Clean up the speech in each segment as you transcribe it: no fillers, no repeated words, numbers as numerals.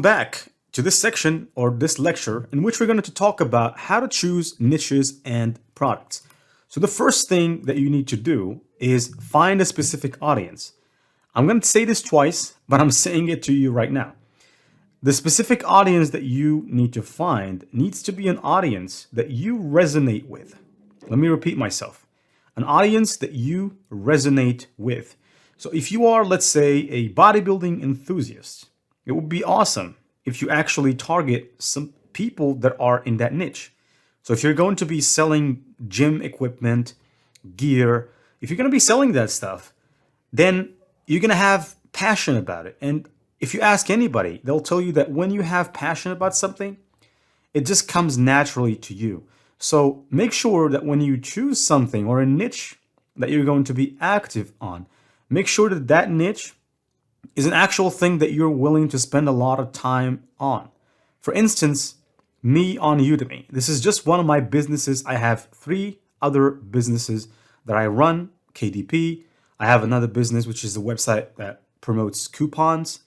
Back to this section or this lecture in which we're going to talk about how to choose niches and products. So the first thing that you need to do is find a specific audience. I'm going to say this twice, but I'm saying it to you right now. The specific audience that you need to find needs to be an audience that you resonate with. Let me repeat myself. An audience that you resonate with. So if you are, let's say, a bodybuilding enthusiast, it would be awesome if you actually target some people that are in that niche. So if you're going to be selling gym equipment, gear, if you're going to be selling that stuff, then you're going to have passion about it. And if you ask anybody, they'll tell you that when you have passion about something, it just comes naturally to you. So make sure that when you choose something or a niche that you're going to be active on, make sure that that niche is an actual thing that you're willing to spend a lot of time on. For instance, me on Udemy. This is just one of my businesses. I have 3 other businesses that I run, KDP. I have another business, which is a website that promotes coupons.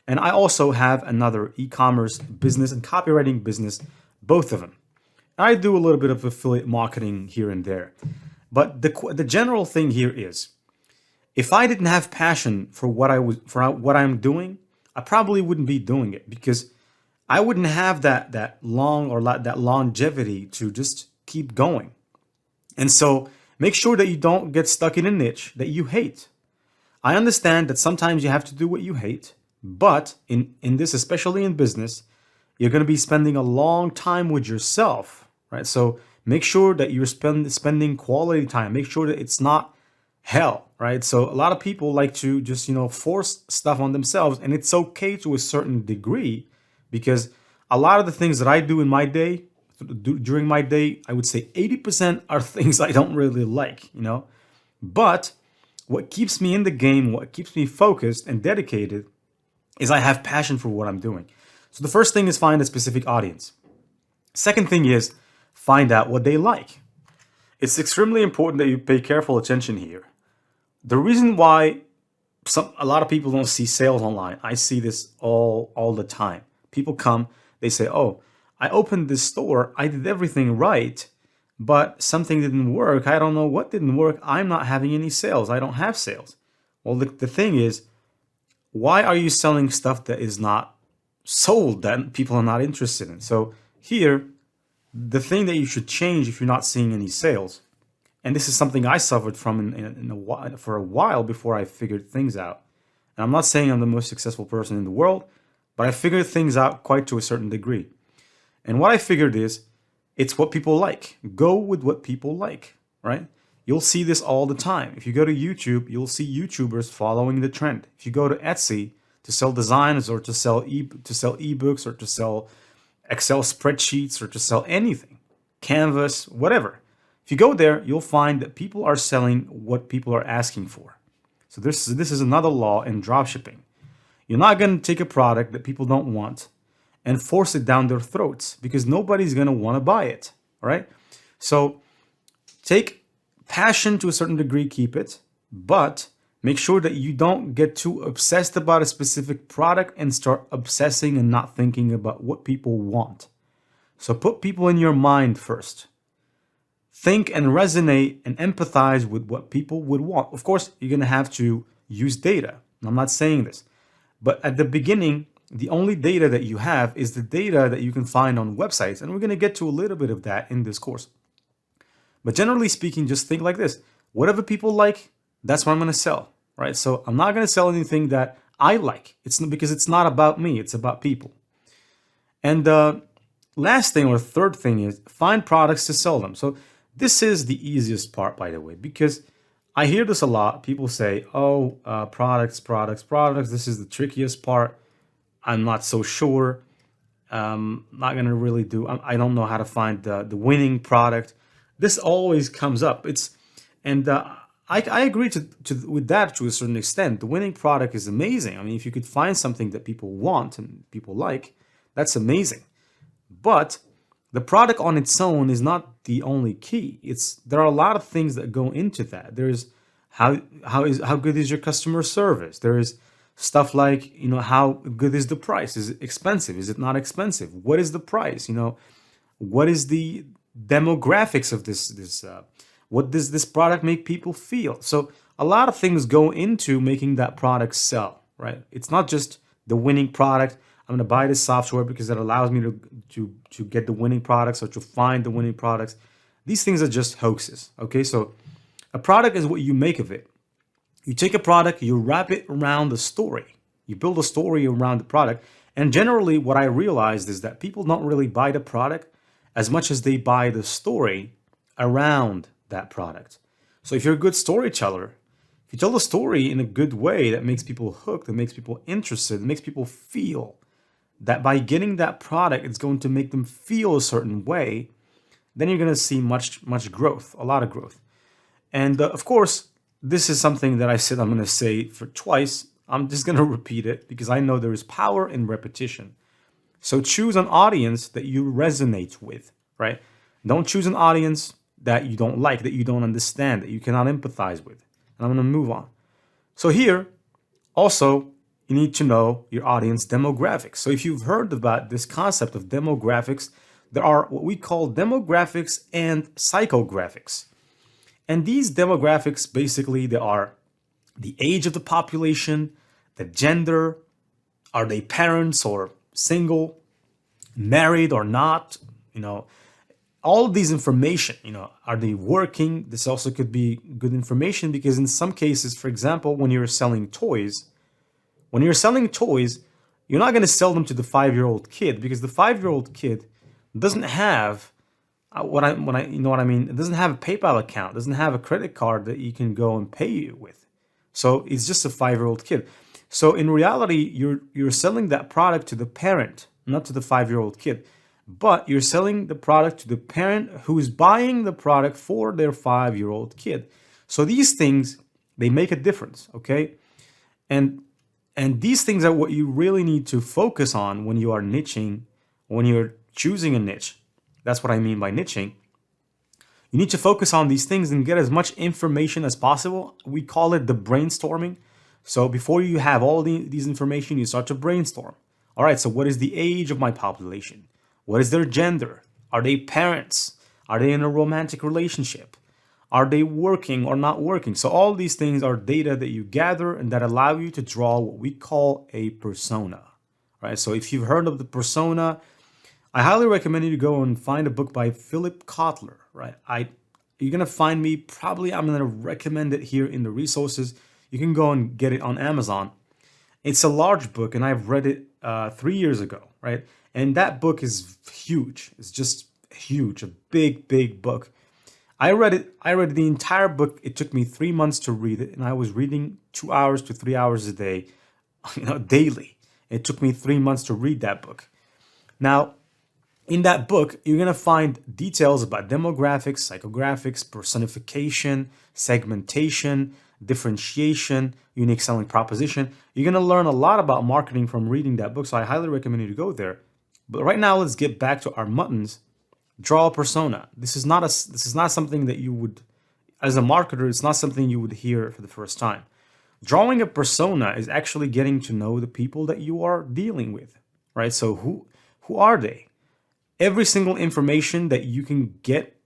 And I also have another e-commerce business and copywriting business, both of them. I do a little bit of affiliate marketing here and there. But the general thing here is, if I didn't have passion for what I'm doing, I probably wouldn't be doing it because I wouldn't have that longevity to just keep going. And so make sure that you don't get stuck in a niche that you hate. I understand that sometimes you have to do what you hate, but in this, especially in business, you're going to be spending a long time with yourself, right? So make sure that you're spending quality time. Make sure that it's not hell, right? So a lot of people like to just, force stuff on themselves, and it's okay to a certain degree because a lot of the things that I do in my day, during my day, I would say 80% are things I don't really like, But what keeps me in the game, what keeps me focused and dedicated is I have passion for what I'm doing. So the first thing is find a specific audience. Second thing is find out what they like. It's extremely important that you pay careful attention here. The reason why a lot of people don't see sales online, I see this all the time. People come, they say, oh, I opened this store, I did everything right, but something didn't work. I don't know what didn't work. I'm not having any sales. I don't have sales. Well, the thing is, why are you selling stuff that is not sold, that people are not interested in? So here, the thing that you should change if you're not seeing any sales, and this is something I suffered from for a while before I figured things out. And I'm not saying I'm the most successful person in the world, but I figured things out quite to a certain degree. And what I figured is, it's what people like. Go with what people like, right? You'll see this all the time. If you go to YouTube, you'll see YouTubers following the trend. If you go to Etsy to sell designs or to sell ebooks or to sell Excel spreadsheets or to sell anything, Canvas, whatever. If you go there, you'll find that people are selling what people are asking for. So this is another law in dropshipping. You're not going to take a product that people don't want and force it down their throats because nobody's going to want to buy it, all right? So take passion to a certain degree, keep it, but make sure that you don't get too obsessed about a specific product and start obsessing and not thinking about what people want. So put people in your mind first. Think and resonate and empathize with what people would want. Of course, you're going to have to use data. I'm not saying this. But at the beginning, the only data that you have is the data that you can find on websites. And we're going to get to a little bit of that in this course. But generally speaking, just think like this. Whatever people like, that's what I'm going to sell, right? So I'm not going to sell anything that I like. Because it's not about me. It's about people. And last thing or third thing is find products to sell them. So this is the easiest part, by the way, because I hear this a lot. People say, oh, products. This is the trickiest part. I'm not so sure. Not going to really do. I don't know how to find the winning product. This always comes up. I agree with that to a certain extent. The winning product is amazing. I mean, if you could find something that people want and people like, that's amazing. But the product on its own is not the only key. There are a lot of things that go into that. There's how good is your customer service? There is Stuff like, how good is the price? Is it expensive? Is it not expensive? What is the price? What is the demographics of this what does this product make people feel? So a lot of things go into making that product sell, right? It's not just the winning product. I'm going to buy this software because it allows me to get the winning products or to find the winning products. These things are just hoaxes, okay? So a product is what you make of it. You take a product, you wrap it around the story. You build a story around the product. And generally, what I realized is that people don't really buy the product as much as they buy the story around that product. So if you're a good storyteller, if you tell the story in a good way that makes people hooked, that makes people interested, that makes people feel that by getting that product, it's going to make them feel a certain way, then you're going to see much growth, a lot of growth. And of course, this is something that I said I'm going to say for twice. I'm just going to repeat it because I know there is power in repetition. So choose an audience that you resonate with, right? Don't choose an audience that you don't like, that you don't understand, that you cannot empathize with. And I'm going to move on. So here, also, you need to know your audience demographics. So if you've heard about this concept of demographics, there are what we call demographics and psychographics. And these demographics, basically, they are the age of the population, the gender, are they parents or single, married or not, all of these information, are they working? This also could be good information because in some cases, for example, when you're selling toys, you're not going to sell them to the 5-year-old kid because the 5-year-old kid doesn't have it doesn't have a PayPal account, doesn't have a credit card that you can go and pay with. So it's just a 5-year-old kid. So in reality, you're selling that product to the parent, not to the 5-year-old kid. But you're selling the product to the parent who's buying the product for their 5-year-old kid. So these things, they make a difference, okay? And these things are what you really need to focus on when you are niching, when you're choosing a niche. That's what I mean by niching. You need to focus on these things and get as much information as possible. We call it the brainstorming. So before you have all these information, you start to brainstorm. All right, so what is the age of my population? What is their gender? Are they parents? Are they in a romantic relationship? Are they working or not working? So all these things are data that you gather and that allow you to draw what we call a persona, right? So if you've heard of the persona, I highly recommend you to go and find a book by Philip Kotler, right? You're going to find me, probably I'm going to recommend it here in the resources. You can go and get it on Amazon. It's a large book and I've read it 3 years ago, right? And that book is huge. It's just huge, a big book. I read the entire book. It took me 3 months to read it, and I was reading 2 hours to 3 hours a day, daily. It took me 3 months to read that book. Now, in that book, you're going to find details about demographics, psychographics, personification, segmentation, differentiation, unique selling proposition. You're going to learn a lot about marketing from reading that book, so I highly recommend you to go there. But right now, let's get back to our muttons. Draw a persona. This is not something that you would, as a marketer, it's not something you would hear for the first time. Drawing a persona is actually getting to know the people that you are dealing with, right? So who are they? Every single information that you can get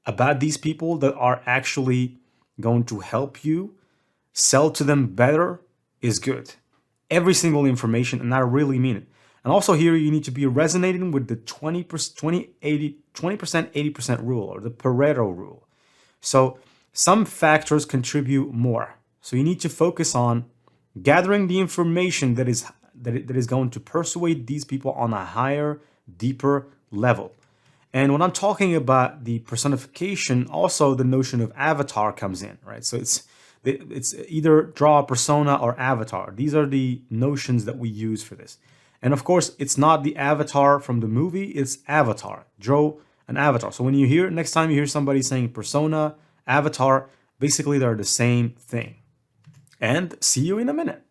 about these people that are actually going to help you sell to them better is good. Every single information, and I really mean it. And also here, you need to be resonating with the 20%, 80% rule, or the Pareto rule. So some factors contribute more. So you need to focus on gathering the information that is going to persuade these people on a higher, deeper level. And when I'm talking about the personification, also the notion of avatar comes in, right? So it's either draw a persona or avatar. These are the notions that we use for this. And of course, it's not the avatar from the movie, it's avatar. Draw an avatar. So when next time you hear somebody saying persona, avatar, basically they're the same thing. And see you in a minute.